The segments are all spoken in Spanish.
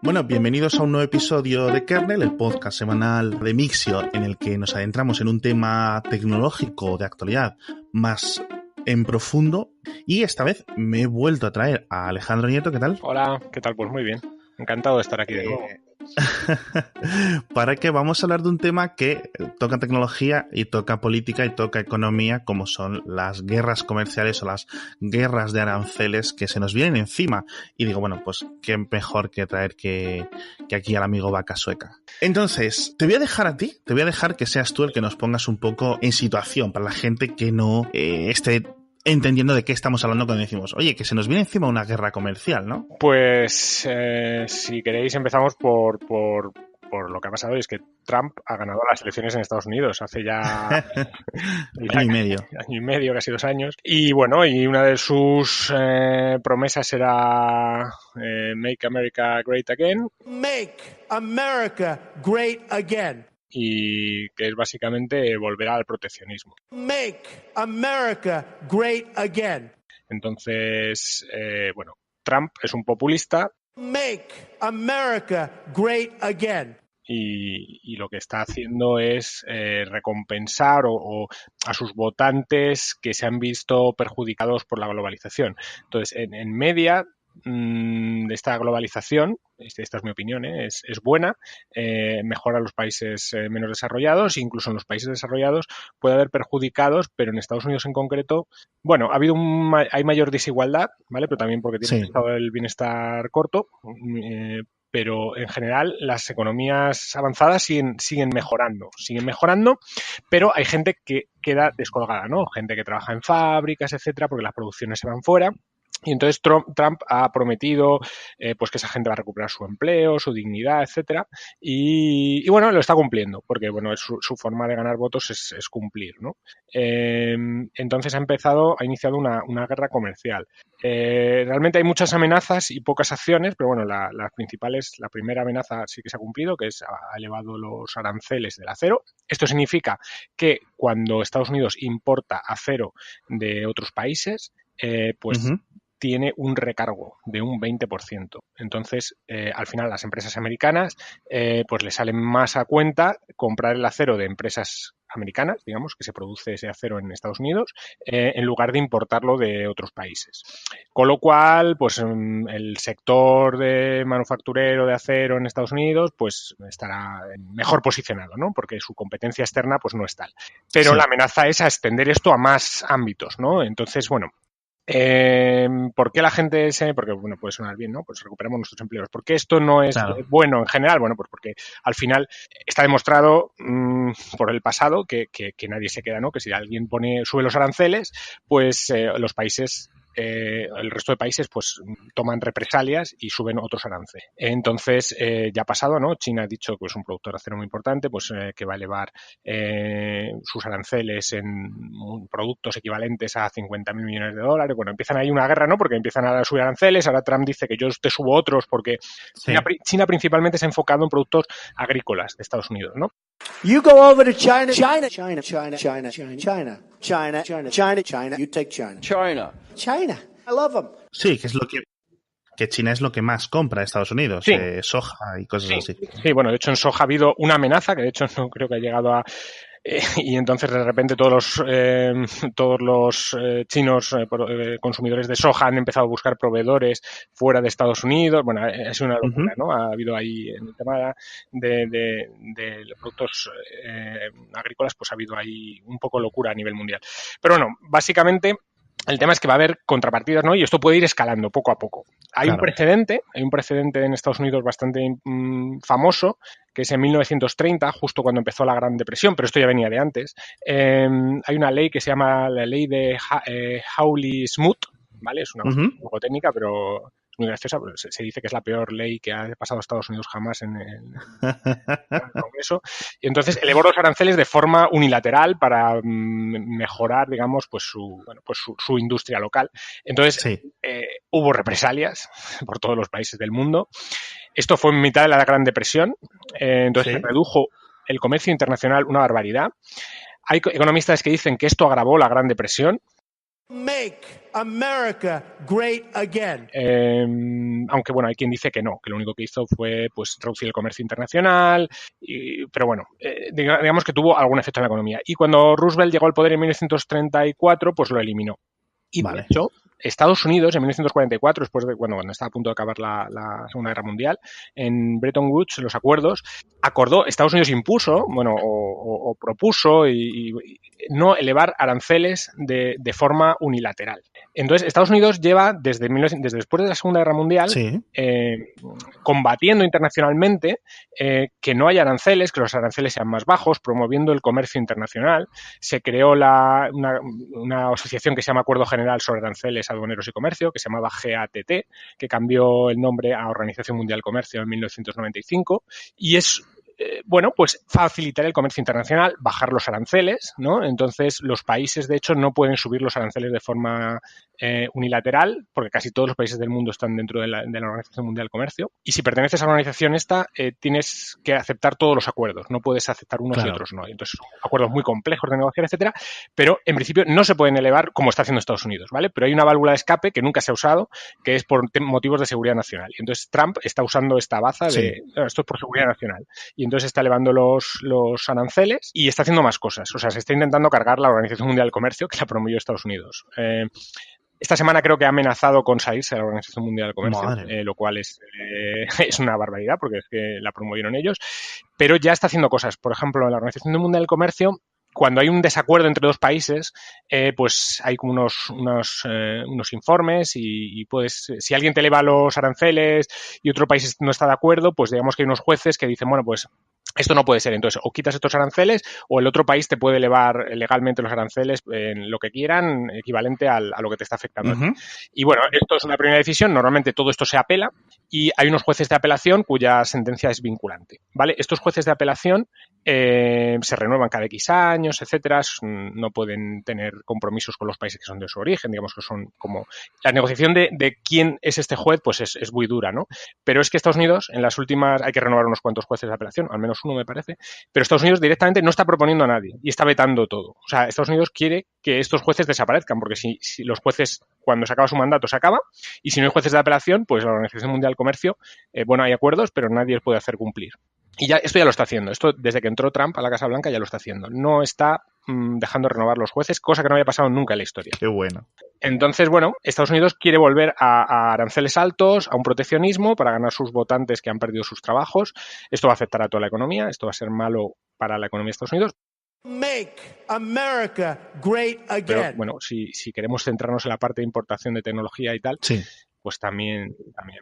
Bueno, bienvenidos a un nuevo episodio de Kernel, el podcast semanal de Mixio, en el que nos adentramos en un tema tecnológico de actualidad más en profundo. Y esta vez me he vuelto a traer a Alejandro Nieto. ¿Qué tal? Hola, ¿qué tal? Pues muy bien. Encantado de estar aquí de nuevo. Para que vamos a hablar de un tema que toca tecnología y toca política y toca economía, como son las guerras comerciales o las guerras de aranceles que se nos vienen encima. Y digo, bueno, pues qué mejor que traer que aquí al amigo Vaca Sueca. Entonces, te voy a dejar a ti, te voy a dejar que seas tú el que nos pongas un poco en situación para la gente que no esté entendiendo de qué estamos hablando cuando decimos, oye, que se nos viene encima una guerra comercial, ¿no? Pues si queréis empezamos por lo que ha pasado, y es que Trump ha ganado las elecciones en Estados Unidos hace ya año y medio. Año y medio, casi 2 años. Y bueno, y una de sus promesas era Make America Great Again. Make America Great Again. Y que es básicamente volver al proteccionismo. Make America Great Again. Entonces, bueno, Trump es un populista. Make America Great Again. Y lo que está haciendo es recompensar o a sus votantes que se han visto perjudicados por la globalización. Entonces, en media de esta globalización, esta es mi opinión, es buena, mejora a los países menos desarrollados, incluso en los países desarrollados puede haber perjudicados, pero en Estados Unidos en concreto, bueno, hay mayor desigualdad, ¿vale? Pero también porque tiene un estado del bienestar corto, pero en general las economías avanzadas siguen mejorando, pero hay gente que queda descolgada, ¿no? Gente que trabaja en fábricas, etcétera, porque las producciones se van fuera. Y entonces Trump ha prometido pues que esa gente va a recuperar su empleo, su dignidad, etcétera. Y bueno, lo está cumpliendo, porque bueno, su forma de ganar votos es cumplir, ¿no? Entonces ha iniciado una guerra comercial. Realmente hay muchas amenazas y pocas acciones, pero bueno, las principales, la primera amenaza sí que se ha cumplido, que ha elevado los aranceles del acero. Esto significa que cuando Estados Unidos importa acero de otros países, pues tiene un recargo de un 20%. Entonces, al final, las empresas americanas pues le salen más a cuenta comprar el acero de empresas americanas, digamos, que se produce ese acero en Estados Unidos, en lugar de importarlo de otros países. Con lo cual, pues el sector de manufacturero de acero en Estados Unidos, pues estará mejor posicionado, ¿no? Porque su competencia externa, pues no es tal. Pero la amenaza es a extender esto a más ámbitos, ¿no? Entonces, bueno, ¿por qué la gente porque bueno, puede sonar bien, ¿no? Pues recuperamos nuestros empleos. ¿Por qué esto no es bueno en general? Bueno, pues porque al final está demostrado por el pasado que nadie se queda, ¿no? Que si alguien sube los aranceles, pues los países el resto de países pues toman represalias y suben otros aranceles. Entonces, ya ha pasado, ¿no? China ha dicho que es un productor de acero muy importante, pues que va a elevar sus aranceles en productos equivalentes a 50.000 millones de dólares. Bueno, empiezan ahí una guerra, ¿no? Porque empiezan a subir aranceles. Ahora Trump dice que yo te subo otros porque China principalmente se ha enfocado en productos agrícolas de Estados Unidos, ¿no? You go over to China, China, China, China, China, China, China, China, China, China, China, you take China. China. China. I love them. Sí, que es lo que China es lo que más compra de Estados Unidos, soja y cosas así. Sí, bueno, de hecho en soja ha habido una amenaza que de hecho no creo que ha llegado a y entonces de repente todos los chinos consumidores de soja han empezado a buscar proveedores fuera de Estados Unidos. Bueno, es una locura, ¿no? Ha habido ahí en el tema de los productos agrícolas, pues ha habido ahí un poco locura a nivel mundial. Pero bueno, básicamente el tema es que va a haber contrapartidas, ¿no? Y esto puede ir escalando poco a poco. Hay un precedente en Estados Unidos bastante famoso, que es en 1930, justo cuando empezó la Gran Depresión, pero esto ya venía de antes. Hay una ley que se llama la ley de Hawley-Smoot, ¿vale? Es una cosa un poco técnica, pero es muy graciosa. Se dice que es la peor ley que ha pasado a Estados Unidos jamás en el Congreso. Y entonces elevó los aranceles de forma unilateral para mejorar, digamos, pues su industria local. Entonces hubo represalias por todos los países del mundo. Esto fue en mitad de la Gran Depresión. Entonces se redujo el comercio internacional una barbaridad. Hay economistas que dicen que esto agravó la Gran Depresión. Make America great again. Aunque bueno, hay quien dice que no, que lo único que hizo fue pues reducir el comercio internacional, pero bueno, digamos que tuvo algún efecto en la economía. Y cuando Roosevelt llegó al poder en 1934, pues lo eliminó. Y Vale. de hecho, Estados Unidos en 1944, después de cuando estaba a punto de acabar la Segunda Guerra Mundial, en Bretton Woods, los acuerdos, Estados Unidos impuso, o propuso y no elevar aranceles de forma unilateral. Entonces, Estados Unidos lleva desde después de la Segunda Guerra Mundial Sí. combatiendo internacionalmente que no haya aranceles, que los aranceles sean más bajos, promoviendo el comercio internacional. Se creó una asociación que se llama Acuerdo General sobre Aranceles, Aduaneros y Comercio, que se llamaba GATT, que cambió el nombre a Organización Mundial del Comercio en 1995, y es pues facilitar el comercio internacional, bajar los aranceles, ¿no? Entonces, los países, de hecho, no pueden subir los aranceles de forma unilateral, porque casi todos los países del mundo están dentro de la Organización Mundial del Comercio. Y si perteneces a la organización esta, tienes que aceptar todos los acuerdos. No puedes aceptar unos y otros no. Entonces, son acuerdos muy complejos de negociar, etcétera, pero en principio no se pueden elevar como está haciendo Estados Unidos, ¿vale? Pero hay una válvula de escape que nunca se ha usado, que es por motivos de seguridad nacional. Y entonces Trump está usando esta baza de esto es por seguridad nacional. Y entonces está elevando los aranceles y está haciendo más cosas. O sea, se está intentando cargar la Organización Mundial del Comercio, que la promovió Estados Unidos. Esta semana creo que ha amenazado con salirse de la Organización Mundial del Comercio, lo cual es una barbaridad porque es que la promovieron ellos, pero ya está haciendo cosas. Por ejemplo, en la Organización Mundial del Comercio, cuando hay un desacuerdo entre dos países, pues hay como unos informes y pues si alguien te eleva los aranceles y otro país no está de acuerdo, pues digamos que hay unos jueces que dicen, bueno, pues esto no puede ser. Entonces, o quitas estos aranceles o el otro país te puede elevar legalmente los aranceles en lo que quieran, equivalente a lo que te está afectando. Uh-huh. Y bueno, esto es una primera decisión. Normalmente todo esto se apela y hay unos jueces de apelación cuya sentencia es vinculante, ¿vale? Estos jueces de apelación se renuevan cada X años, etcétera. No pueden tener compromisos con los países que son de su origen, digamos que son como... La negociación de quién es este juez, pues es muy dura, ¿no? Pero es que Estados Unidos, en las últimas, hay que renovar unos cuantos jueces de apelación, al menos uno me parece, pero Estados Unidos directamente no está proponiendo a nadie y está vetando todo. O sea, Estados Unidos quiere que estos jueces desaparezcan, porque si los jueces, cuando se acaba su mandato, se acaba, y si no hay jueces de apelación, pues la Organización Mundial del Comercio, hay acuerdos, pero nadie los puede hacer cumplir. Y esto ya lo está haciendo. Esto, desde que entró Trump a la Casa Blanca, ya lo está haciendo. No está dejando renovar los jueces, cosa que no había pasado nunca en la historia. Qué bueno. Entonces, Estados Unidos quiere volver a aranceles altos, a un proteccionismo para ganar sus votantes que han perdido sus trabajos. Esto va a afectar a toda la economía. Esto va a ser malo para la economía de Estados Unidos. Make America great again. Pero si queremos centrarnos en la parte de importación de tecnología y tal, sí, pues también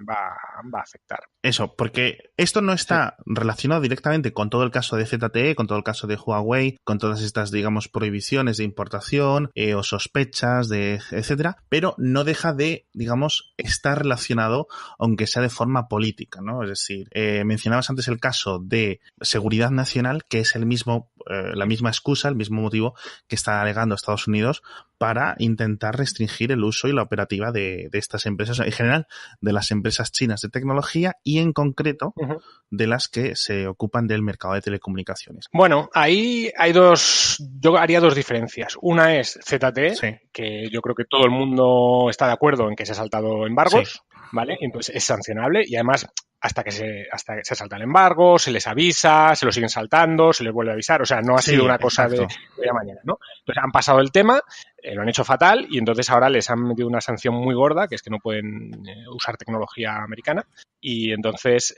va a afectar. Eso, porque esto no está relacionado directamente con todo el caso de ZTE, con todo el caso de Huawei, con todas estas, digamos, prohibiciones de importación o sospechas, etcétera, pero no deja de, digamos, estar relacionado, aunque sea de forma política, ¿no? Es decir, mencionabas antes el caso de seguridad nacional, que es la misma excusa, el mismo motivo que está alegando Estados Unidos para intentar restringir el uso y la operativa de estas empresas, en general de las empresas chinas de tecnología y en concreto de las que se ocupan del mercado de telecomunicaciones. Bueno, ahí yo haría dos diferencias. Una es ZTE, que yo creo que todo el mundo está de acuerdo en que se ha saltado embargos, ¿vale? Entonces es sancionable y además hasta que se salta el embargo, se les avisa, se lo siguen saltando, se les vuelve a avisar. O sea, no ha sido una cosa de hoy a mañana, ¿no? Entonces han pasado el tema, lo han hecho fatal y entonces ahora les han metido una sanción muy gorda, que es que no pueden usar tecnología americana. Y entonces,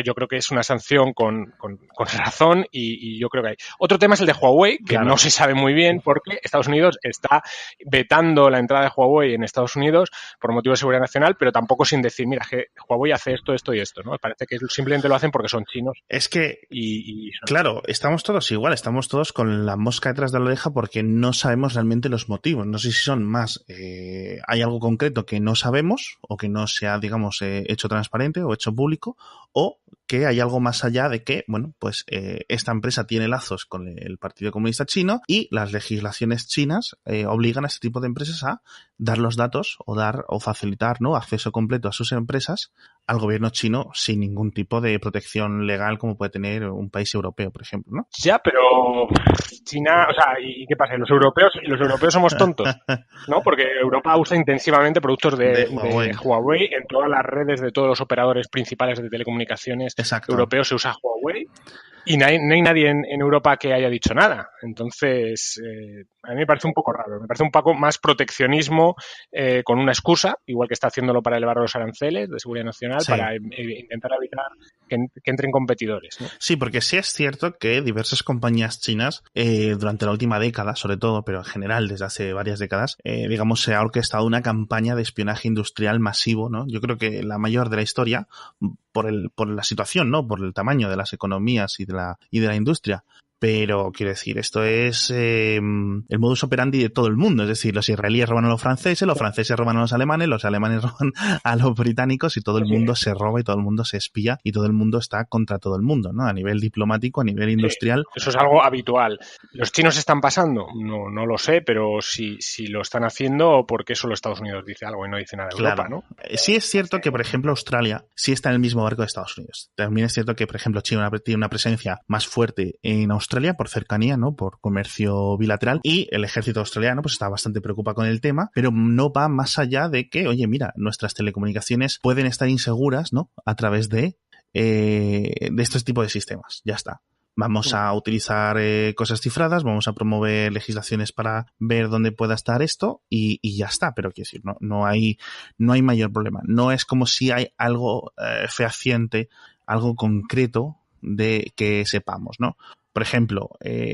yo creo que es una sanción con razón y yo creo que hay. Otro tema es el de Huawei, que no se sabe muy bien porque Estados Unidos está vetando la entrada de Huawei en Estados Unidos por motivo de seguridad nacional, pero tampoco sin decir, mira, que Huawei hace esto, esto y esto, ¿no? Parece que simplemente lo hacen porque son chinos. Es que, claro, estamos todos igual, estamos todos con la mosca detrás de la oreja porque no sabemos realmente los motivos. No sé si son más, hay algo concreto que no sabemos o que no se ha, digamos, hecho transparente o hecho público, o que hay algo más allá de que, esta empresa tiene lazos con el Partido Comunista Chino y las legislaciones chinas obligan a este tipo de empresas a dar los datos o facilitar, ¿no?, acceso completo a sus empresas al gobierno chino sin ningún tipo de protección legal como puede tener un país europeo, por ejemplo, ¿no? Ya, pero China, o sea, ¿y qué pasa? Los europeos somos tontos, ¿no? Porque Europa usa intensivamente productos de Huawei en todas las redes de todos los operadores principales de telecomunicaciones. Exacto. Europeos se usa Huawei. Y no hay nadie en Europa que haya dicho nada. Entonces, a mí me parece un poco raro. Me parece un poco más proteccionismo con una excusa, igual que está haciéndolo para elevar los aranceles de seguridad nacional, para intentar evitar que entren competidores, ¿no? Sí, porque sí es cierto que diversas compañías chinas, durante la última década, sobre todo, pero en general desde hace varias décadas, digamos, se ha orquestado una campaña de espionaje industrial masivo, ¿no? Yo creo que la mayor de la historia, por la situación, ¿no? Por el tamaño de las economías y de la industria. Pero, quiero decir, esto es el modus operandi de todo el mundo. Es decir, los israelíes roban a los franceses roban a los alemanes roban a los británicos y todo el mundo se roba y todo el mundo se espía y todo el mundo está contra todo el mundo, ¿no? A nivel diplomático, a nivel industrial. Eso es algo habitual. ¿Los chinos están pasando? No lo sé, pero si lo están haciendo, ¿por qué solo Estados Unidos dice algo y no dice nada de Europa, ¿no? Sí es cierto que, por ejemplo, Australia sí está en el mismo barco de Estados Unidos. También es cierto que, por ejemplo, China tiene una presencia más fuerte en Australia por cercanía, ¿no? Por comercio bilateral, y el ejército australiano pues está bastante preocupado con el tema, pero no va más allá de que, oye, mira, nuestras telecomunicaciones pueden estar inseguras, ¿no? A través de estos tipos de sistemas. Ya está. Vamos a utilizar cosas cifradas, vamos a promover legislaciones para ver dónde pueda estar esto y ya está. Pero quiero decir, no hay mayor problema. No es como si hay algo fehaciente, algo concreto de que sepamos, ¿no? Por ejemplo,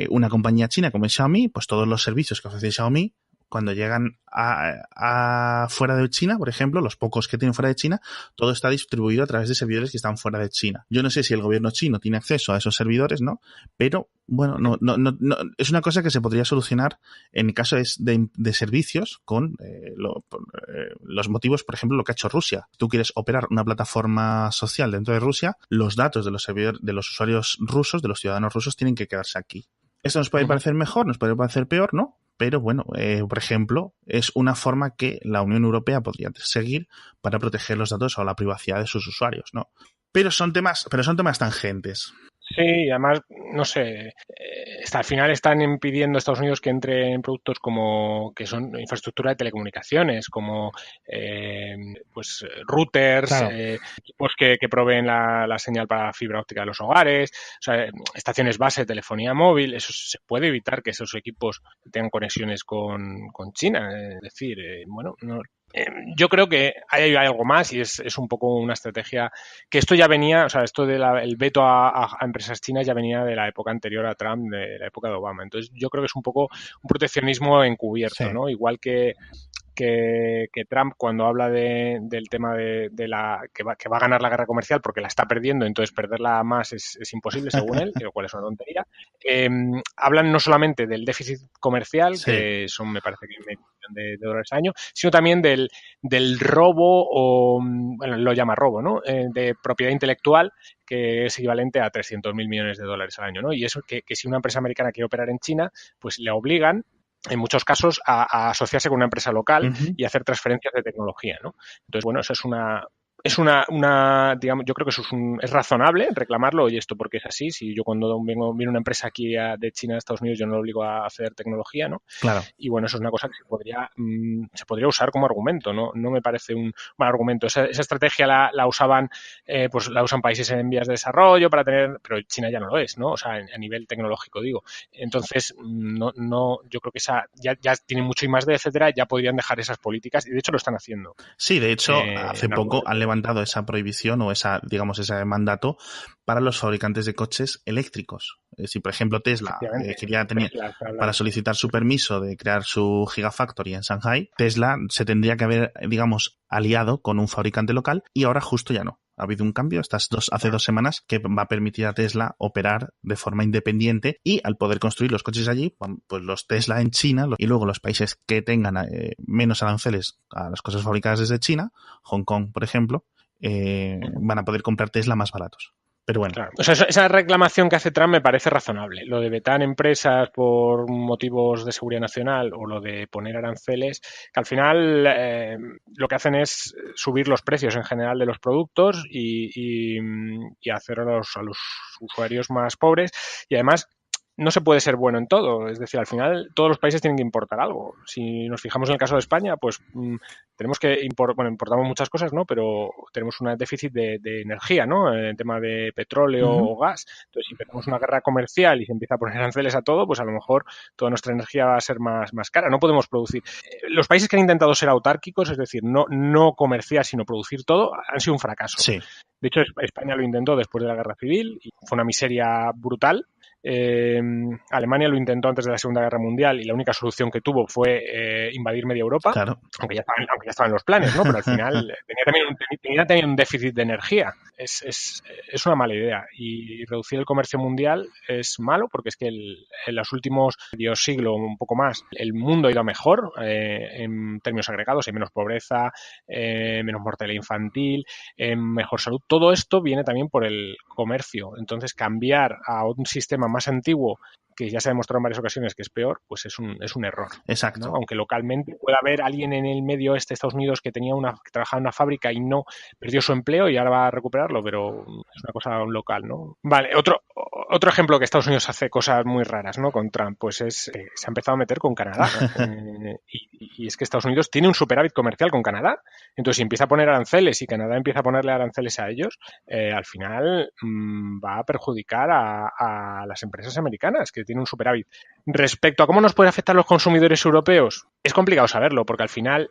una compañía china como Xiaomi, pues todos los servicios que ofrece Xiaomi, cuando llegan a fuera de China, por ejemplo, los pocos que tienen fuera de China, todo está distribuido a través de servidores que están fuera de China. Yo no sé si el gobierno chino tiene acceso a esos servidores, ¿no? Pero, bueno, no es una cosa que se podría solucionar en el caso de servicios con los motivos, por ejemplo, lo que ha hecho Rusia. Tú quieres operar una plataforma social dentro de Rusia, los datos de los servidores, de los usuarios rusos, de los ciudadanos rusos, tienen que quedarse aquí. Esto nos puede parecer mejor, nos puede parecer peor, ¿no? Pero bueno, por ejemplo, es una forma que la Unión Europea podría seguir para proteger los datos o la privacidad de sus usuarios, ¿no? Pero son temas tangentes. Sí, además, no sé, al final están impidiendo a Estados Unidos que entre en productos como que son infraestructura de telecomunicaciones, como pues routers, claro, equipos que proveen la señal para la fibra óptica de los hogares, o sea, estaciones base de telefonía móvil. Eso se puede evitar que esos equipos tengan conexiones con China. Es decir, bueno, no. Yo creo que hay algo más y es un poco una estrategia que esto ya venía, o sea, esto del veto a empresas chinas ya venía de la época anterior a Trump, de la época de Obama. Entonces yo creo que es un poco un proteccionismo encubierto, sí, ¿no? Igual que Trump, cuando habla del tema de la que va a ganar la guerra comercial porque la está perdiendo, entonces perderla más es imposible según él, lo cual es una tontería. Hablan no solamente del déficit comercial, sí, que son, me parece que $1 billón de dólares al año, sino también del robo, o bueno, lo llama robo, ¿no? De propiedad intelectual, que es equivalente a $300.000 millones de dólares al año, ¿no? Y eso que si una empresa americana quiere operar en China, pues le obligan en muchos casos a asociarse con una empresa local y hacer transferencias de tecnología, ¿no? Entonces, bueno, eso es una digamos, yo creo que eso es razonable reclamarlo. Oye, esto porque es así. Si yo cuando viene una empresa aquí de China a Estados Unidos, yo no lo obligo a hacer tecnología, ¿no? Claro. Y bueno, eso es una cosa que se podría usar como argumento, ¿no? No me parece un buen argumento. Esa estrategia la usaban, pues la usan países en vías de desarrollo para tener, pero China ya no lo es, ¿no? O sea, a nivel tecnológico, digo. Entonces, yo creo que esa ya tiene mucho I+D, etcétera, ya podrían dejar esas políticas y de hecho lo están haciendo. Sí, de hecho, hace poco han levantado esa prohibición o ese mandato para los fabricantes de coches eléctricos. Si, por ejemplo, Tesla para solicitar su permiso de crear su Gigafactory en Shanghai, Tesla se tendría que haber, digamos, aliado con un fabricante local y ahora justo ya no. Ha habido un cambio hace 2 semanas que va a permitir a Tesla operar de forma independiente y al poder construir los coches allí, pues los Tesla en China y luego los países que tengan menos aranceles a las cosas fabricadas desde China, Hong Kong, por ejemplo, van a poder comprar Tesla más baratos. Pero bueno. Claro. O sea, esa reclamación que hace Trump me parece razonable. Lo de vetar empresas por motivos de seguridad nacional o lo de poner aranceles, que al final lo que hacen es subir los precios en general de los productos y hacer a los usuarios más pobres. Y además no se puede ser bueno en todo. Es decir, al final todos los países tienen que importar algo. Si nos fijamos en el caso de España, pues tenemos que importamos muchas cosas, ¿no? Pero tenemos un déficit de energía, ¿no? En el tema de petróleo o gas. Entonces, si empezamos una guerra comercial y se empieza a poner aranceles a todo, pues a lo mejor toda nuestra energía va a ser más cara. No podemos producir. Los países que han intentado ser autárquicos, es decir, no comerciar, sino producir todo, han sido un fracaso. Sí. De hecho, España lo intentó después de la Guerra Civil y fue una miseria brutal. Alemania lo intentó antes de la Segunda Guerra Mundial y la única solución que tuvo fue invadir media Europa, claro. aunque ya estaban los planes, ¿no? Pero al final tenía también un déficit de energía. Es una mala idea y reducir el comercio mundial es malo porque es que en los últimos medio siglo, un poco más, el mundo ha ido mejor en términos agregados, hay menos pobreza, menos mortalidad infantil, mejor salud. Todo esto viene también por el comercio. Entonces, cambiar a un sistema más antiguo, que ya se ha demostrado en varias ocasiones que es peor, pues es un error. Exacto. ¿No? Aunque localmente pueda haber alguien en el medio oeste de Estados Unidos que trabajaba en una fábrica y no perdió su empleo y ahora va a recuperarlo, pero es una cosa local, ¿no? Vale, otro ejemplo que Estados Unidos hace cosas muy raras, ¿no? Con Trump, pues se ha empezado a meter con Canadá. Y es que Estados Unidos tiene un superávit comercial con Canadá. Entonces, si empieza a poner aranceles y Canadá empieza a ponerle aranceles a ellos, al final va a perjudicar a las empresas americanas que tienen un superávit. Respecto a cómo nos puede afectar a los consumidores europeos, es complicado saberlo, porque al final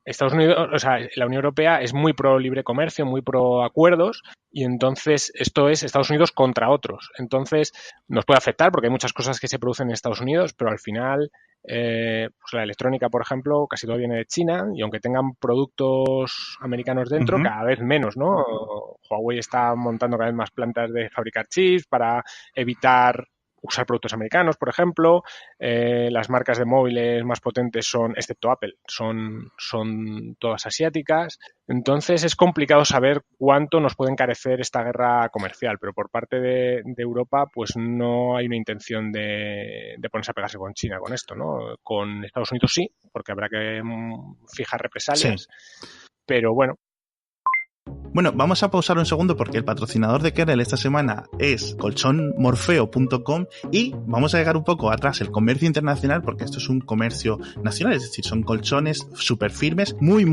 Estados Unidos, o sea, la Unión Europea es muy pro libre comercio, muy pro acuerdos, y entonces esto es Estados Unidos contra otros. Entonces nos puede afectar porque hay muchas cosas que se producen en Estados Unidos, pero al final pues la electrónica, por ejemplo, casi todo viene de China, y aunque tengan productos americanos dentro, cada vez menos, ¿no? Huawei está montando cada vez más plantas de fabricar chips para evitar usar productos americanos, por ejemplo. Las marcas de móviles más potentes excepto Apple, son todas asiáticas. Entonces es complicado saber cuánto nos puede encarecer esta guerra comercial, pero por parte de Europa pues no hay una intención de ponerse a pegarse con China con esto, ¿no? Con Estados Unidos sí, porque habrá que fijar represalias, pero bueno. Bueno, vamos a pausar un segundo porque el patrocinador de Kernel esta semana es colchonmorfeo.com y vamos a llegar un poco atrás el comercio internacional porque esto es un comercio nacional, es decir, son colchones súper firmes, muy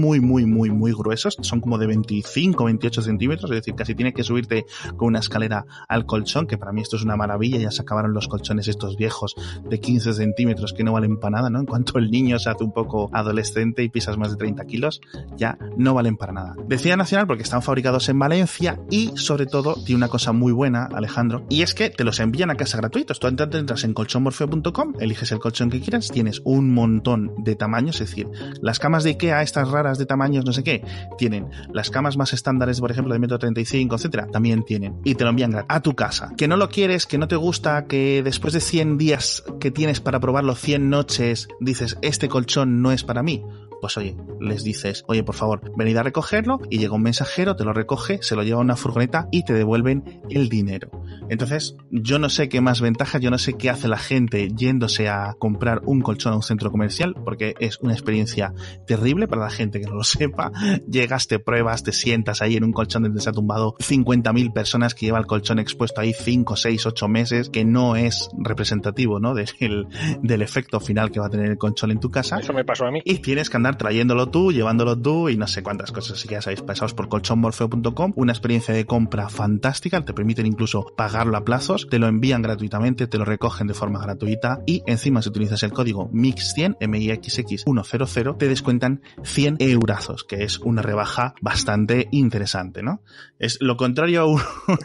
gruesos, son como de 25, 28 centímetros, es decir, casi tienes que subirte con una escalera al colchón, que para mí esto es una maravilla, ya se acabaron los colchones estos viejos de 15 centímetros que no valen para nada, ¿no? En cuanto el niño se hace un poco adolescente y pisas más de 30 kilos, ya no valen para nada. Decía nacional porque están fabricados en Valencia y sobre todo tiene una cosa muy buena, Alejandro, y es que te los envían a casa gratuitos. Tú entras en colchonmorfeo.com, eliges el colchón que quieras, tienes un montón de tamaños, es decir, las camas de Ikea, estas raras de tamaños no sé qué, tienen las camas más estándares, por ejemplo, de 1,35 m, etcétera, también tienen, y te lo envían a tu casa. Que no lo quieres, que no te gusta, que después de 100 días que tienes para probarlo, 100 noches, dices, este colchón no es para mí. Pues oye, les dices, oye, por favor, venid a recogerlo, y llega un mensajero, te lo recoge, se lo lleva a una furgoneta y te devuelven el dinero. Entonces, yo no sé qué más ventajas, yo no sé qué hace la gente yéndose a comprar un colchón a un centro comercial, porque es una experiencia terrible para la gente que no lo sepa. Llegas, te pruebas, te sientas ahí en un colchón donde se ha tumbado 50.000 personas, que lleva el colchón expuesto ahí 5, 6, 8 meses, que no es representativo, ¿no? del efecto final que va a tener el colchón en tu casa. Eso me pasó a mí. Y tienes que andar trayéndolo tú, llevándolo tú y no sé cuántas cosas. Así que ya sabéis, pasaos por colchonmorfeo.com, una experiencia de compra fantástica, te permiten incluso pagarlo a plazos, te lo envían gratuitamente, te lo recogen de forma gratuita y encima si utilizas el código MIX100, MIXX100, te descuentan 100 eurazos, que es una rebaja bastante interesante, ¿no? Es lo contrario a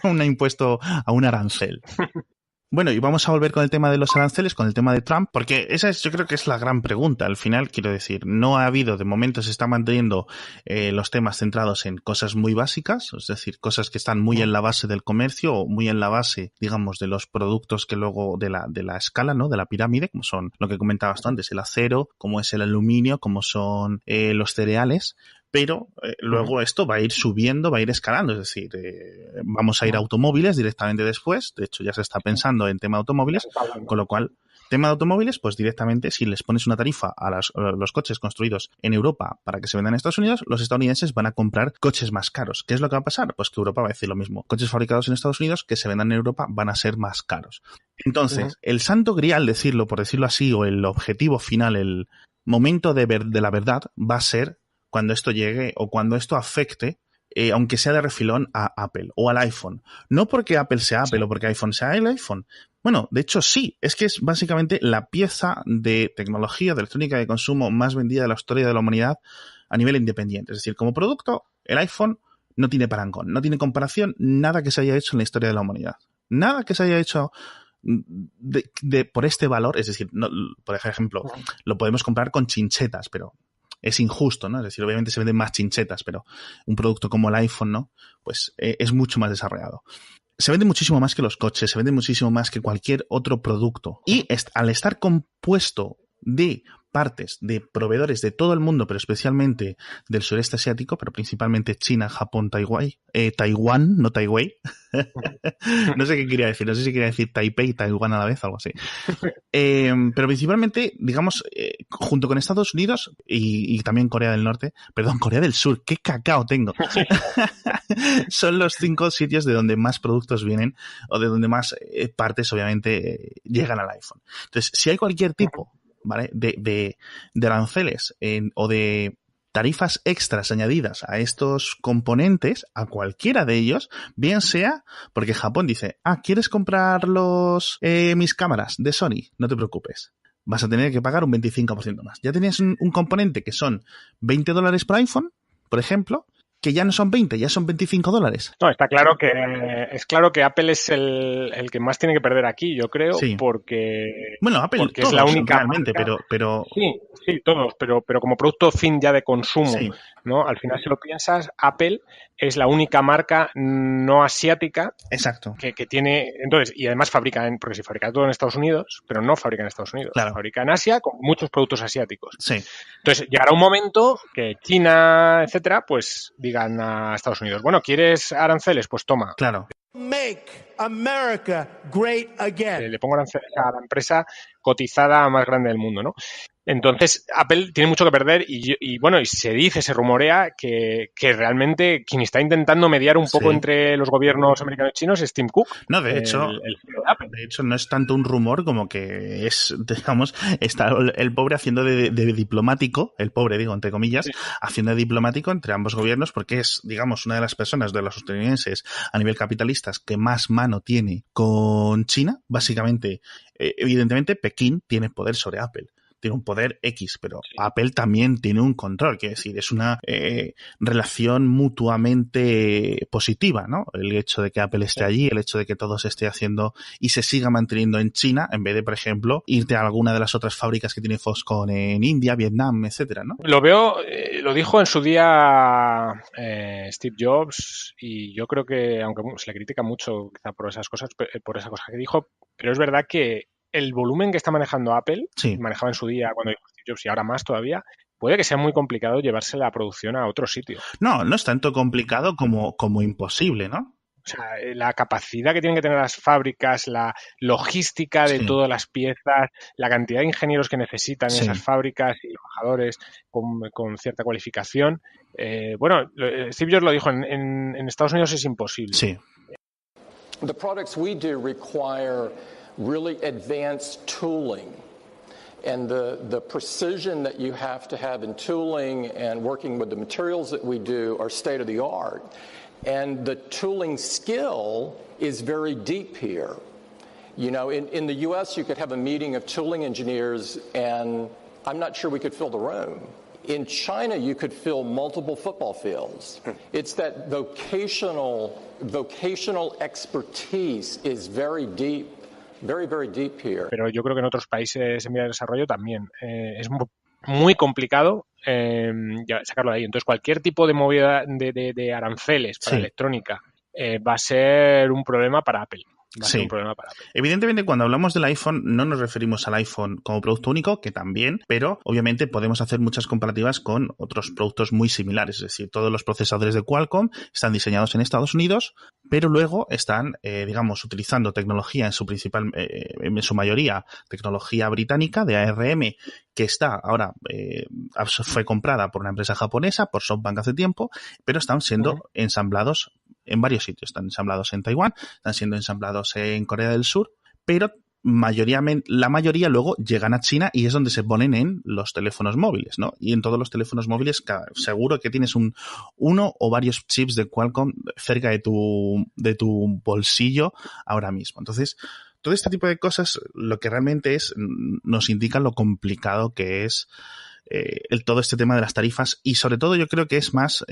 un impuesto, a un arancel. Bueno, y vamos a volver con el tema de los aranceles, con el tema de Trump, porque esa yo creo que es la gran pregunta. Al final, quiero decir, no ha habido, de momento se están manteniendo los temas centrados en cosas muy básicas, es decir, cosas que están muy en la base del comercio o muy en la base, digamos, de los productos que luego de la escala, ¿no? De la pirámide, como son lo que comentabas tú antes, el acero, como es el aluminio, como son los cereales. pero luego esto va a ir subiendo, va a ir escalando, es decir, vamos a ir a automóviles directamente después, de hecho ya se está pensando en tema de automóviles, con lo cual, tema de automóviles, pues directamente si les pones una tarifa a los coches construidos en Europa para que se vendan en Estados Unidos, los estadounidenses van a comprar coches más caros. ¿Qué es lo que va a pasar? Pues que Europa va a decir lo mismo. Coches fabricados en Estados Unidos que se vendan en Europa van a ser más caros. Entonces, el santo grial, por decirlo así, o el objetivo final, el momento de la verdad va a ser cuando esto llegue o cuando esto afecte, aunque sea de refilón, a Apple o al iPhone. No porque Apple sea Apple o porque iPhone sea el iPhone. Bueno, de hecho sí, es que es básicamente la pieza de tecnología, de electrónica de consumo más vendida de la historia de la humanidad a nivel independiente. Es decir, como producto, el iPhone no tiene parangón, no tiene comparación, nada que se haya hecho en la historia de la humanidad. Nada que se haya hecho por este valor, es decir, no, por ejemplo, lo podemos comparar con chinchetas, pero es injusto, ¿no? Es decir, obviamente se venden más chinchetas, pero un producto como el iPhone, ¿no? Pues es mucho más desarrollado. Se vende muchísimo más que los coches, se vende muchísimo más que cualquier otro producto. Y al estar compuesto de partes de proveedores de todo el mundo, pero especialmente del sureste asiático, pero principalmente China, Japón, Taiwán, no Taiwán. No sé qué quería decir, no sé si quería decir Taipei y Taiwán a la vez, algo así. Pero principalmente, digamos, junto con Estados Unidos y también Corea del Norte, perdón, Corea del Sur, qué cacao tengo. Son los 5 sitios de donde más productos vienen o de donde más partes, obviamente, llegan al iPhone. Entonces, si hay cualquier tipo, ¿vale? de aranceles o de tarifas extras añadidas a estos componentes, a cualquiera de ellos, bien sea porque Japón dice, ¿quieres comprar mis cámaras de Sony? No te preocupes. Vas a tener que pagar un 25% más. Ya tenías un componente que son $20 por iPhone, por ejemplo, que ya no son 20, ya son $25. No, está claro que Apple es el que más tiene que perder aquí, yo creo, sí. porque Apple porque todos, es la única realmente, marca, pero sí, todos, pero como producto fin ya de consumo, sí. ¿no? Al final, si lo piensas, Apple es la única marca no asiática. Exacto. Que tiene, entonces, y además porque se fabrica todo en Estados Unidos, pero no fabrica en Estados Unidos, claro. fabrica en Asia con muchos productos asiáticos. Sí. Entonces, llegará un momento que China, etcétera, pues digan a Estados Unidos, bueno, ¿quieres aranceles? Pues toma. Claro. Make America great again. Le pongo aranceles a la empresa cotizada más grande del mundo, ¿no? Entonces, Apple tiene mucho que perder y bueno, y se rumorea que realmente quien está intentando mediar un poco entre los gobiernos americanos y chinos es Tim Cook. No, de hecho, el CEO de Apple. De hecho, no es tanto un rumor como que es, digamos, está el pobre haciendo de diplomático, el pobre, digo, entre comillas, haciendo de diplomático entre ambos gobiernos porque es, digamos, una de las personas de los estadounidenses a nivel capitalistas que más mano tiene con China. Básicamente, evidentemente, Pekín tiene poder sobre Apple. Tiene un poder X, pero Apple también tiene un control, quiere decir, es una relación mutuamente positiva, ¿no? El hecho de que Apple esté allí, el hecho de que todo se esté haciendo y se siga manteniendo en China, en vez de, por ejemplo, irte a alguna de las otras fábricas que tiene Foxconn en India, Vietnam, etcétera, ¿no? Lo veo, lo dijo en su día Steve Jobs y yo creo que, aunque se le critica mucho quizá por esas cosas que dijo, pero es verdad que el volumen que está manejando Apple, manejaba en su día cuando dijo Steve Jobs y ahora más todavía, puede que sea muy complicado llevarse la producción a otro sitio. No, no es tanto complicado como imposible, ¿no? O sea, la capacidad que tienen que tener las fábricas, la logística de todas las piezas, la cantidad de ingenieros que necesitan en esas fábricas y trabajadores con cierta cualificación. Bueno, Steve Jobs lo dijo, en Estados Unidos es imposible. Sí. The products we do require really advanced tooling, and the precision that you have to have in tooling and working with the materials that we do are state of the art, and the tooling skill is very deep here. You know, in the US you could have a meeting of tooling engineers and I'm not sure we could fill the room. In China you could fill multiple football fields. It's that vocational expertise is very deep. Very, very deep here. Pero yo creo que en otros países en vía de desarrollo también es muy complicado sacarlo de ahí. Entonces, cualquier tipo de movida de aranceles para electrónica va a ser un problema para Apple. va a ser un problema para Apple. Evidentemente, cuando hablamos del iPhone, no nos referimos al iPhone como producto único, que también, pero obviamente podemos hacer muchas comparativas con otros productos muy similares. Es decir, todos los procesadores de Qualcomm están diseñados en Estados Unidos, pero luego están, digamos, utilizando tecnología en su mayoría, tecnología británica de ARM, que está ahora, fue comprada por una empresa japonesa, por SoftBank hace tiempo, pero están siendo ensamblados en varios sitios. Están ensamblados en Taiwán, están siendo ensamblados en Corea del Sur, pero la mayoría luego llegan a China y es donde se ponen en los teléfonos móviles, ¿no? Y en todos los teléfonos móviles seguro que tienes uno o varios chips de Qualcomm cerca de tu bolsillo ahora mismo. Entonces, todo este tipo de cosas lo que realmente nos indica lo complicado que es todo este tema de las tarifas, y sobre todo yo creo que es más,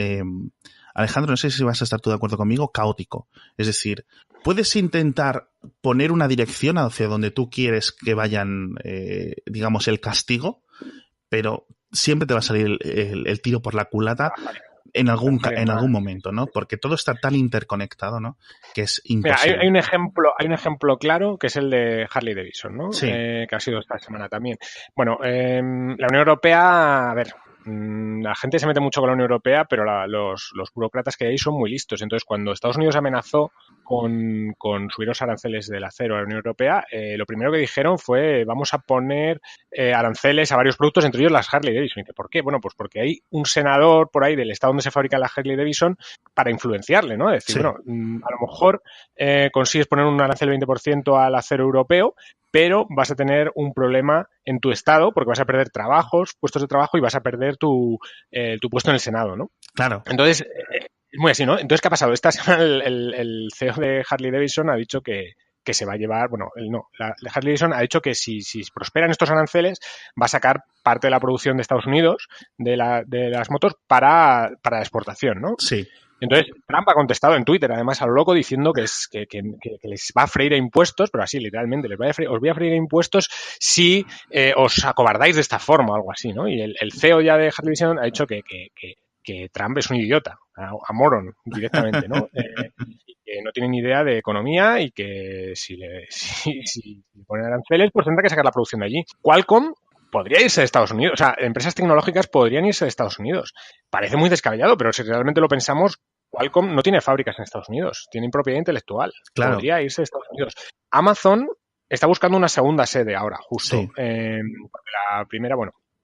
Alejandro, no sé si vas a estar tú de acuerdo conmigo, caótico. Es decir, puedes intentar poner una dirección hacia donde tú quieres que vayan, digamos, el castigo, pero siempre te va a salir el tiro por la culata en algún momento, ¿no? Porque todo está tan interconectado, ¿no? Que es imposible. Mira, hay un ejemplo claro que es el de Harley Davidson, ¿no? Sí. Que ha sido esta semana también. Bueno, la Unión Europea, a ver, la gente se mete mucho con la Unión Europea, pero los burócratas que hay son muy listos. Entonces, cuando Estados Unidos amenazó con subir los aranceles del acero a la Unión Europea, lo primero que dijeron fue vamos a poner aranceles a varios productos, entre ellos las Harley Davidson. Y dice, ¿por qué? Bueno, pues porque hay un senador por ahí del estado donde se fabrica la Harley Davidson para influenciarle, ¿no? Es decir, bueno, a lo mejor consigues poner un arancel del 20% al acero europeo, pero vas a tener un problema en tu estado porque vas a perder puestos de trabajo y vas a perder tu puesto en el Senado, ¿no? Claro. Entonces, es muy así, ¿no? Entonces, ¿qué ha pasado? Esta semana el CEO de Harley Davidson ha dicho que se va a llevar, la Harley Davidson ha dicho que si prosperan estos aranceles va a sacar parte de la producción de Estados Unidos de las motos para la exportación, ¿no? Sí. Entonces, Trump ha contestado en Twitter, además, a lo loco, diciendo que les va a freír a impuestos, pero así, literalmente, os voy a freír a impuestos si os acobardáis de esta forma o algo así, ¿no? Y el CEO ya de Harley Davidson ha dicho que Trump es un idiota, a moron, directamente, ¿no? Y que no tiene ni idea de economía y que si le ponen aranceles, pues tendrá que sacar la producción de allí. Qualcomm podría irse de Estados Unidos. O sea, empresas tecnológicas podrían irse de Estados Unidos. Parece muy descabellado, pero si realmente lo pensamos, Qualcomm no tiene fábricas en Estados Unidos, tiene propiedad intelectual. Claro. Podría irse de Estados Unidos. Amazon está buscando una segunda sede ahora, justo. Sí. Porque la primera,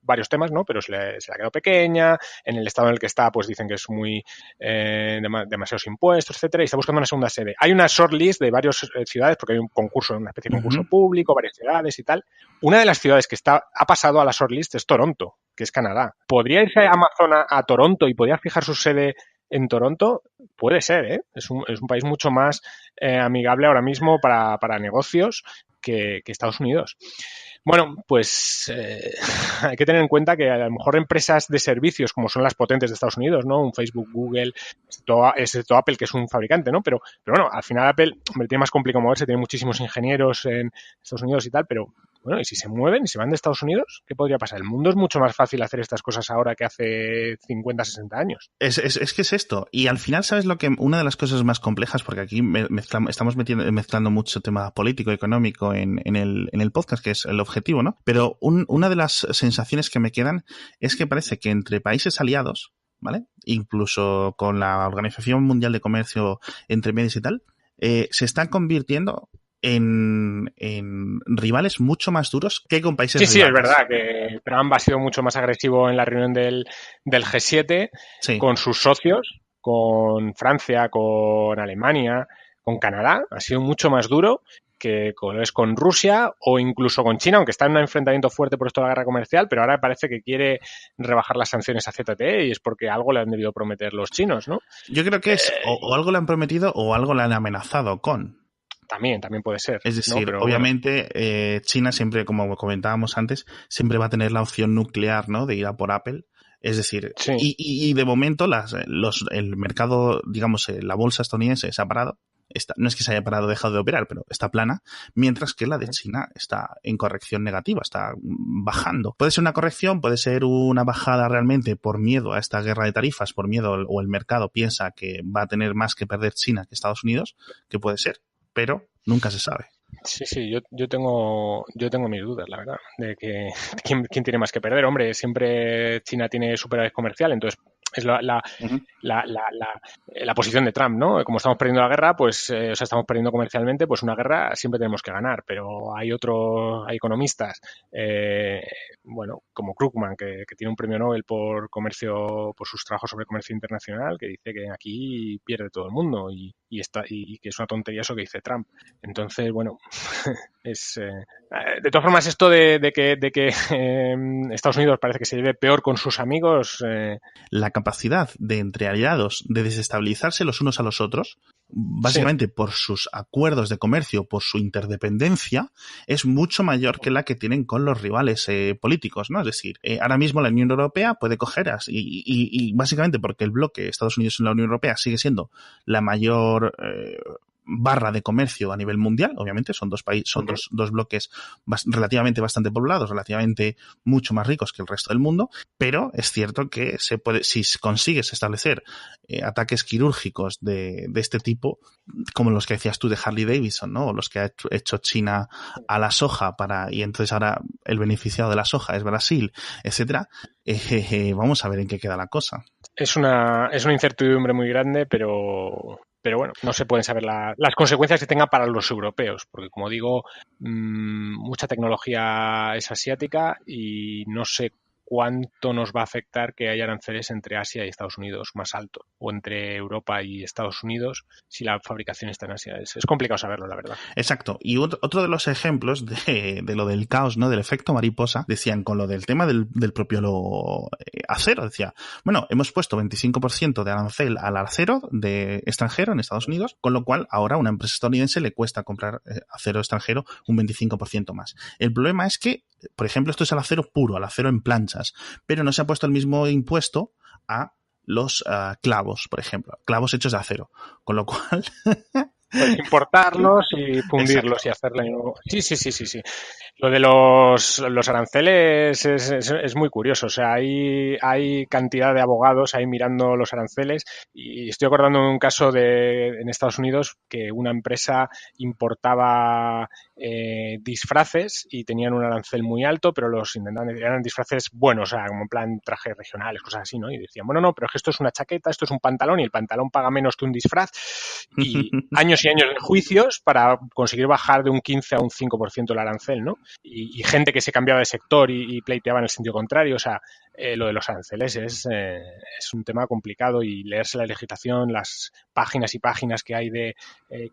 varios temas, ¿no? Pero se le ha quedado pequeña, en el estado en el que está, pues dicen que es muy demasiados impuestos, etcétera, y está buscando una segunda sede. Hay una shortlist de varias ciudades, porque hay un concurso, una especie de concurso público, varias ciudades y tal. Una de las ciudades que ha pasado a la shortlist es Toronto, que es Canadá. ¿Podría irse Amazon a Toronto y podría fijar su sede en Toronto? Puede ser, ¿eh? Es un país mucho más amigable ahora mismo para negocios que Estados Unidos. Bueno, pues hay que tener en cuenta que a lo mejor empresas de servicios como son las potentes de Estados Unidos, ¿no? Un Facebook, Google, excepto Apple, que es un fabricante, ¿no? Pero bueno, al final Apple tiene más complicado moverse, tiene muchísimos ingenieros en Estados Unidos y tal, pero bueno, y si se mueven y se van de Estados Unidos, ¿qué podría pasar? El mundo es mucho más fácil hacer estas cosas ahora que hace 50, 60 años. Es que es esto. Y al final, ¿sabes lo que? Una de las cosas más complejas, porque aquí estamos mezclando mucho tema político, económico en el podcast, que es el objetivo, ¿no? Pero una de las sensaciones que me quedan es que parece que entre países aliados, ¿vale? Incluso con la Organización Mundial de Comercio entre medios y tal, se están convirtiendo en rivales mucho más duros que con países rivales. Sí, es verdad que Trump ha sido mucho más agresivo en la reunión del G7 con sus socios, con Francia, con Alemania, con Canadá. Ha sido mucho más duro que con Rusia o incluso con China, aunque está en un enfrentamiento fuerte por esto de la guerra comercial, pero ahora parece que quiere rebajar las sanciones a ZTE y es porque algo le han debido prometer los chinos, ¿no? Yo creo que es o algo le han prometido o algo le han amenazado con. También puede ser. Es decir, ¿no? Pero, obviamente China siempre, como comentábamos antes, siempre va a tener la opción nuclear, ¿no? De ir a por Apple. Es decir, y de momento el mercado, digamos, la bolsa estadounidense se ha parado. No es que se haya parado, dejado de operar, pero está plana, mientras que la de China está en corrección negativa, está bajando. Puede ser una corrección, puede ser una bajada realmente por miedo a esta guerra de tarifas, por miedo, o el mercado piensa que va a tener más que perder China que Estados Unidos, que puede ser. Pero Nunca se sabe. Sí, yo tengo mis dudas, la verdad, de que quién tiene más que perder. Hombre, siempre China tiene superávit comercial, entonces es Uh-huh. la posición de Trump, ¿no? Como estamos perdiendo la guerra, pues, estamos perdiendo comercialmente, pues una guerra siempre tenemos que ganar, pero hay economistas, bueno, como Krugman, que tiene un premio Nobel por comercio, por sus trabajos sobre comercio internacional, que dice que aquí pierde todo el mundo y que es una tontería eso que dice Trump. Entonces, bueno, de todas formas, esto de que Estados Unidos parece que se lleve peor con sus amigos. La capacidad de entre aliados de desestabilizarse los unos a los otros, básicamente sí, por sus acuerdos de comercio, por su interdependencia, es mucho mayor que la que tienen con los rivales políticos, ¿no? Es decir, ahora mismo la Unión Europea puede coger y básicamente porque el bloque Estados Unidos en la Unión Europea sigue siendo la mayor barra de comercio a nivel mundial, obviamente son dos países, son dos bloques relativamente bastante poblados, relativamente mucho más ricos que el resto del mundo, pero es cierto que se puede, si consigues establecer ataques quirúrgicos de este tipo, como los que decías tú de Harley Davidson, ¿no? O los que ha hecho China a la soja y entonces ahora el beneficiado de la soja es Brasil, etcétera, vamos a ver en qué queda la cosa. Es una incertidumbre muy grande, pero bueno, no se pueden saber las consecuencias que tenga para los europeos, porque como digo, mucha tecnología es asiática y no sé cuánto nos va a afectar que haya aranceles entre Asia y Estados Unidos más alto, o entre Europa y Estados Unidos si la fabricación está en Asia. Es complicado saberlo, la verdad. Exacto. Y otro de los ejemplos de lo del caos, ¿no? Del efecto mariposa, decían con lo del tema del propio acero, decía, bueno, hemos puesto 25% de arancel al acero de extranjero en Estados Unidos, con lo cual ahora a una empresa estadounidense le cuesta comprar acero extranjero un 25% más. El problema es que, por ejemplo, esto es al acero puro, al acero en planchas, pero no se ha puesto el mismo impuesto a los clavos, por ejemplo, clavos hechos de acero, con lo cual pues importarlos y fundirlos. Exacto. Y hacerle. Sí. Lo de los aranceles es muy curioso. O sea, hay cantidad de abogados ahí mirando los aranceles y estoy acordando de un caso en Estados Unidos que una empresa importaba disfraces y tenían un arancel muy alto, pero eran disfraces buenos, o sea, como en plan trajes regionales, cosas así, ¿no? Y decían, bueno, no, pero es que esto es una chaqueta, esto es un pantalón y el pantalón paga menos que un disfraz. Y años y años de juicios para conseguir bajar de un 15 a un 5% el arancel, ¿no? Y gente que se cambiaba de sector y pleiteaba en el sentido contrario. O sea, lo de los aranceles es un tema complicado y leerse la legislación, las páginas y páginas que hay de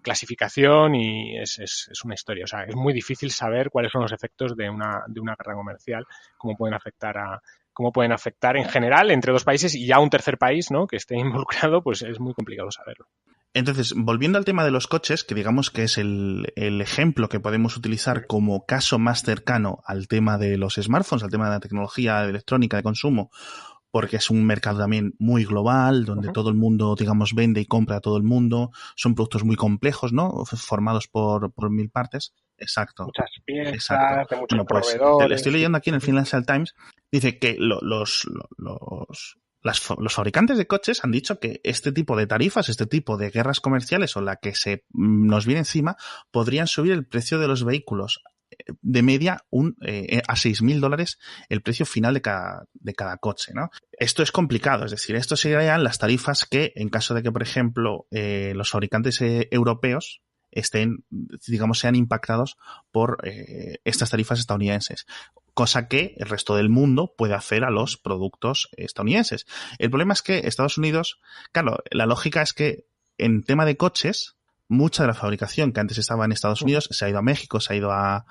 clasificación y es una historia. O sea, es muy difícil saber cuáles son los efectos de una guerra comercial, cómo pueden afectar en general entre dos países y ya un tercer país, ¿no? Que esté involucrado, pues es muy complicado saberlo. Entonces, volviendo al tema de los coches, que digamos que es el ejemplo que podemos utilizar como caso más cercano al tema de los smartphones, al tema de la tecnología electrónica de consumo, porque es un mercado también muy global, donde todo el mundo, digamos, vende y compra a todo el mundo, son productos muy complejos, ¿no? Formados por 1000 partes. Exacto. Muchas piezas, de muchos proveedores. Pues, estoy leyendo aquí en el Financial Times, dice que los fabricantes de coches han dicho que este tipo de tarifas, este tipo de guerras comerciales o la que se nos viene encima, podrían subir el precio de los vehículos de media a $6.000 el precio final de cada coche, ¿no? Esto es complicado, es decir, esto serían las tarifas que, en caso de que, por ejemplo, los fabricantes europeos sean impactados por estas tarifas estadounidenses, cosa que el resto del mundo puede hacer a los productos estadounidenses. El problema es que Estados Unidos, claro, la lógica es que en tema de coches, mucha de la fabricación que antes estaba en Estados Unidos se ha ido a México, se ha ido a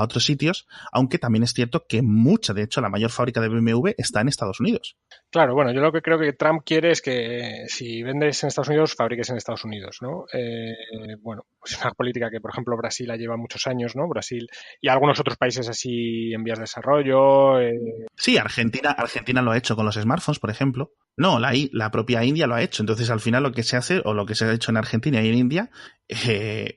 otros sitios, aunque también es cierto que de hecho, la mayor fábrica de BMW está en Estados Unidos. Claro, bueno, yo lo que creo que Trump quiere es que si vendes en Estados Unidos, fabriques en Estados Unidos, ¿no? Bueno, es una política que, por ejemplo, Brasil la lleva muchos años, ¿no? Brasil y algunos otros países así en vías de desarrollo. Sí, Argentina lo ha hecho con los smartphones, por ejemplo. No, la propia India lo ha hecho. Entonces, al final, lo que se hace, o lo que se ha hecho en Argentina y en India,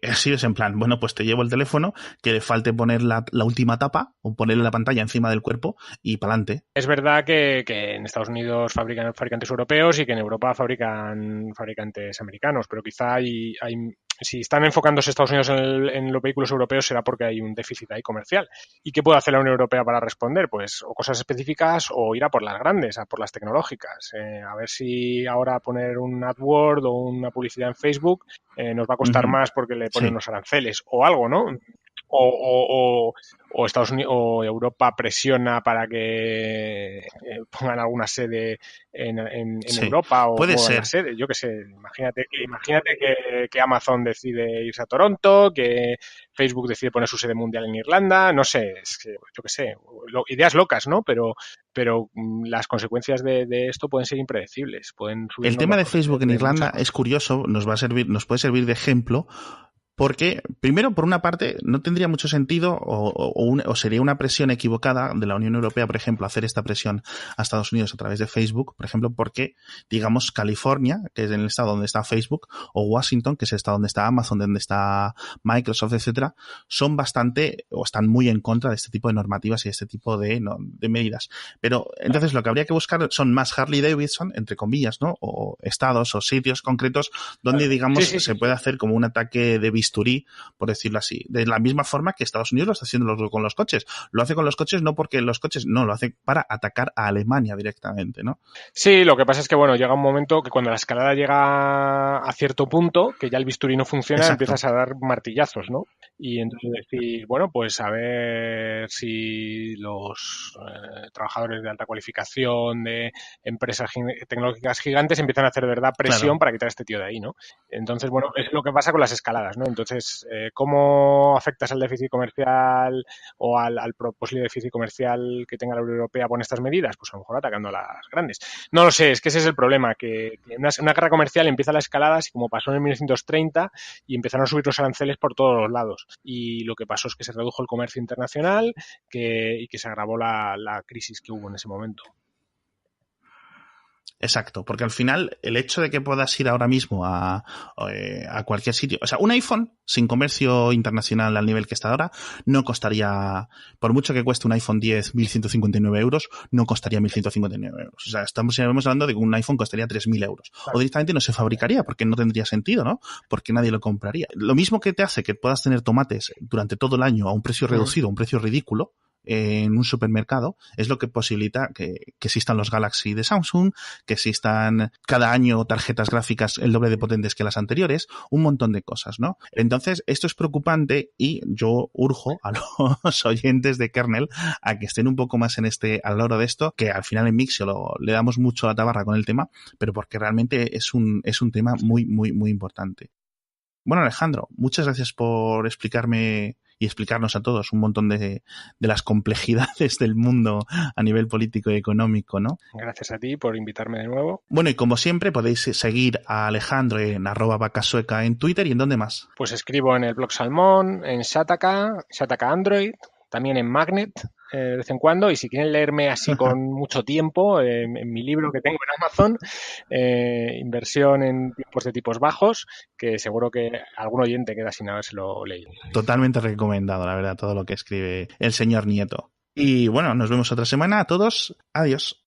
así es en plan, bueno, pues te llevo el teléfono, que le falte poner la última tapa o ponerle la pantalla encima del cuerpo y para adelante. Es verdad que en Estados Unidos fabrican fabricantes europeos y que en Europa fabrican fabricantes americanos, pero quizá hay si están enfocándose Estados Unidos en los vehículos europeos será porque hay un déficit ahí comercial. ¿Y qué puede hacer la Unión Europea para responder? Pues o cosas específicas o ir a por las grandes, a por las tecnológicas. A ver si ahora poner un AdWord o una publicidad en Facebook nos va a costar más porque le ponen unos aranceles o algo, ¿no? O Estados Unidos o Europa presiona para que pongan alguna sede en Europa o puede muevan ser. la sede. Yo qué sé, imagínate que Amazon decide irse a Toronto, que Facebook decide poner su sede mundial en Irlanda, no sé, es que, yo qué sé, ideas locas, ¿no? Pero las consecuencias de esto pueden ser impredecibles, pueden subir. El tema de Facebook en Irlanda es curioso, nos puede servir de ejemplo. Porque, primero, por una parte, no tendría mucho sentido o sería una presión equivocada de la Unión Europea, por ejemplo, hacer esta presión a Estados Unidos a través de Facebook, por ejemplo, porque, digamos, California, que es el estado donde está Facebook, o Washington, que es el estado donde está Amazon, donde está Microsoft, etcétera, son bastante o están muy en contra de este tipo de normativas y de este tipo de medidas. Pero, entonces, lo que habría que buscar son más Harley Davidson, entre comillas, ¿no? O estados o sitios concretos donde, digamos, se puede hacer como un ataque de bisturí, por decirlo así. De la misma forma que Estados Unidos lo está haciendo con los coches. Lo hace con los coches no porque los coches, no, lo hace para atacar a Alemania directamente, ¿no? Sí, lo que pasa es que, bueno, llega un momento que cuando la escalada llega a cierto punto, que ya el bisturí no funciona, empiezas a dar martillazos, ¿no? Y entonces decir, bueno, pues a ver si los trabajadores de alta cualificación de empresas tecnológicas gigantes empiezan a hacer de verdad presión para quitar a este tío de ahí, ¿no? Entonces, bueno, es lo que pasa con las escaladas, ¿no? Entonces, ¿cómo afectas al déficit comercial o al posible déficit comercial que tenga la Unión Europea con estas medidas? Pues a lo mejor atacando a las grandes. No lo sé, es que ese es el problema, que una guerra comercial empieza la escalada así como pasó en 1930 y empezaron a subir los aranceles por todos los lados. Y lo que pasó es que se redujo el comercio internacional y que se agravó la crisis que hubo en ese momento. Exacto, porque al final el hecho de que puedas ir ahora mismo a cualquier sitio, o sea, un iPhone sin comercio internacional al nivel que está ahora no costaría, por mucho que cueste un iPhone 10 1.159 euros, no costaría 1.159 euros. O sea, estamos hablando de que un iPhone costaría 3.000 euros. Claro. O directamente no se fabricaría porque no tendría sentido, ¿no? Porque nadie lo compraría. Lo mismo que te hace que puedas tener tomates durante todo el año a un precio reducido, a un precio ridículo, en un supermercado, es lo que posibilita que existan los Galaxy de Samsung, que existan cada año tarjetas gráficas el doble de potentes que las anteriores, un montón de cosas, ¿no? Entonces, esto es preocupante y yo urjo a los oyentes de Kernel a que estén un poco más al loro de esto, que al final en Mixio le damos mucho a la tabarra con el tema, pero porque realmente es un tema muy, muy, muy importante. Bueno, Alejandro, muchas gracias por explicarme y explicarnos a todos un montón de las complejidades del mundo a nivel político y económico, ¿no? Gracias a ti por invitarme de nuevo. Bueno, y como siempre podéis seguir a Alejandro en @vacasueca en Twitter. ¿Y en dónde más? Pues escribo en el blog Salmón, en Shataka Android, también en Magnet de vez en cuando, y si quieren leerme así con mucho tiempo, en mi libro que tengo en Amazon, Inversión en tiempos de tipos bajos, que seguro que algún oyente queda sin habérselo leído. Totalmente recomendado, la verdad, todo lo que escribe el señor Nieto. Y bueno, nos vemos otra semana a todos. Adiós.